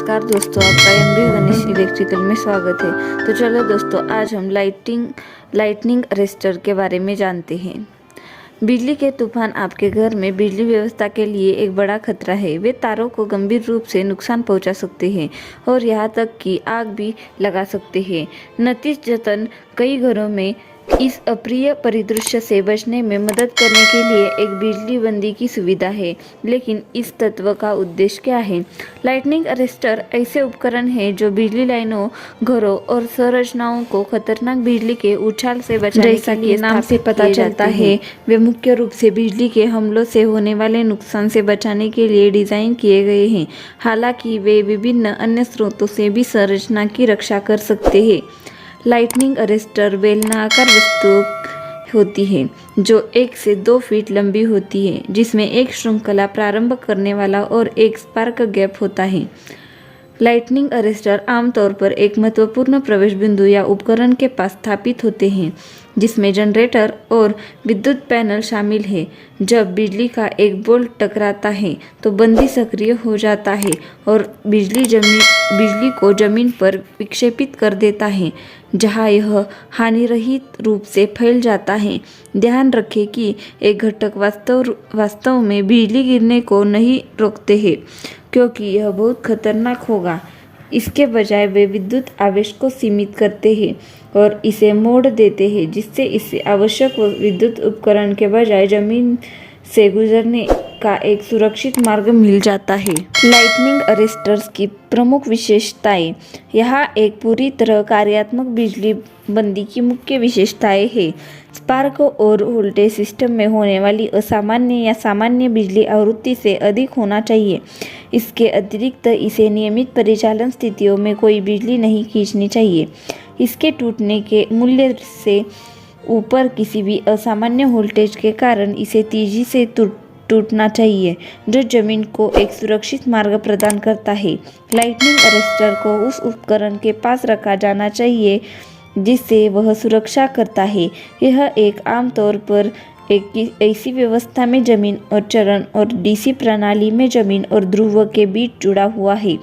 नमस्कार दोस्तों, आपका एमबी गणेश इलेक्ट्रिकल में स्वागत है। तो चलो दोस्तों, आज हम लाइटनिंग अरेस्टर के बारे में जानते हैं। बिजली के तूफान आपके घर में बिजली व्यवस्था के लिए एक बड़ा खतरा है। वे तारों को गंभीर रूप से नुकसान पहुंचा सकते हैं और यहाँ तक कि आग भी लगा सकते हैं। नतीजतन कई घरों में इस अप्रिय परिदृश्य से बचने में मदद करने के लिए एक बिजली बंदी की सुविधा है। लेकिन इस तत्व का उद्देश्य क्या है? लाइटनिंग अरेस्टर ऐसे उपकरण हैं जो बिजली लाइनों, घरों और संरचनाओं को खतरनाक बिजली के उछाल से बचाने के लिए नाम से पता चलता है। वे मुख्य रूप से बिजली के हमलों से होने वाले नुकसान से बचाने के लिए डिजाइन किए गए हैं। हालांकि वे विभिन्न अन्य स्रोतों से भी संरचना की रक्षा कर सकते हैं। लाइटनिंग अरेस्टर बेलनाकार वस्तु होती है जो 1 से 2 फीट लंबी होती है, जिसमें एक श्रृंखला प्रारंभ करने वाला और एक स्पार्क गैप होता है। लाइटनिंग अरेस्टर आमतौर पर एक महत्वपूर्ण प्रवेश बिंदु या उपकरण के पास स्थापित होते हैं, जिसमें जनरेटर और विद्युत पैनल शामिल है। जब बिजली का एक बोल्ट टकराता है तो बंदी सक्रिय हो जाता है और बिजली को जमीन पर विक्षेपित कर देता है, जहां यह हानिरहित रूप से फैल जाता है। ध्यान रखें कि एक घटक वास्तव में बिजली गिरने को नहीं रोकते हैं, क्योंकि यह बहुत खतरनाक होगा। इसके बजाय वे विद्युत आवेश को सीमित करते हैं और इसे मोड़ देते हैं, जिससे इसे आवश्यक विद्युत उपकरण के बजाय जमीन से गुजरने का एक सुरक्षित मार्ग मिल जाता है। लाइटनिंग अरेस्टर्स की प्रमुख विशेषताएं। यहाँ एक पूरी तरह कार्यात्मक बिजली बंदी की मुख्य विशेषताएं हैं। स्पार्क और वोल्टेज सिस्टम में होने वाली असामान्य या सामान्य बिजली आवृत्ति से अधिक होना चाहिए। इसके अतिरिक्त इसे नियमित परिचालन स्थितियों में कोई बिजली नहीं खींचनी चाहिए। इसके टूटने के मूल्य से ऊपर किसी भी असामान्य वोल्टेज के कारण इसे तेजी से टूटना चाहिए, जो जमीन को एक सुरक्षित मार्ग प्रदान करता है। लाइटनिंग अरेस्टर को उस उपकरण के पास रखा जाना चाहिए जिससे वह सुरक्षा करता है। यह एक आमतौर पर एक ऐसी व्यवस्था में जमीन और चरण और डीसी प्रणाली में जमीन और ध्रुव के बीच जुड़ा हुआ है।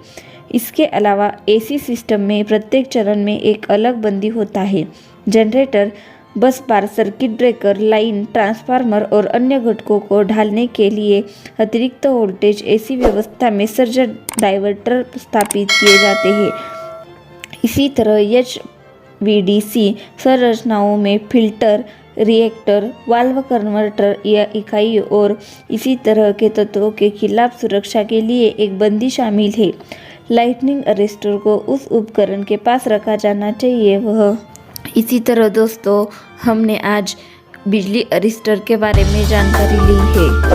इसके अलावा एसी सिस्टम में प्रत्येक चरण में एक अलग बंदी होता है। जनरेटर, बस बार, सर्किट ब्रेकर, लाइन, ट्रांसफार्मर और अन्य घटकों को ढालने के लिए अतिरिक्त वोल्टेज एसी व्यवस्था में सर्ज डाइवर्टर स्थापित किए जाते हैं। इसी तरह HVDC संरचनाओं में फिल्टर, रिएक्टर, वाल्व, कन्वर्टर या इकाई और इसी तरह के तत्वों के खिलाफ सुरक्षा के लिए एक बंदी शामिल है। लाइटनिंग अरेस्टर को उस उपकरण के पास रखा जाना चाहिए इसी तरह दोस्तों, हमने आज बिजली अरेस्टर के बारे में जानकारी ली है।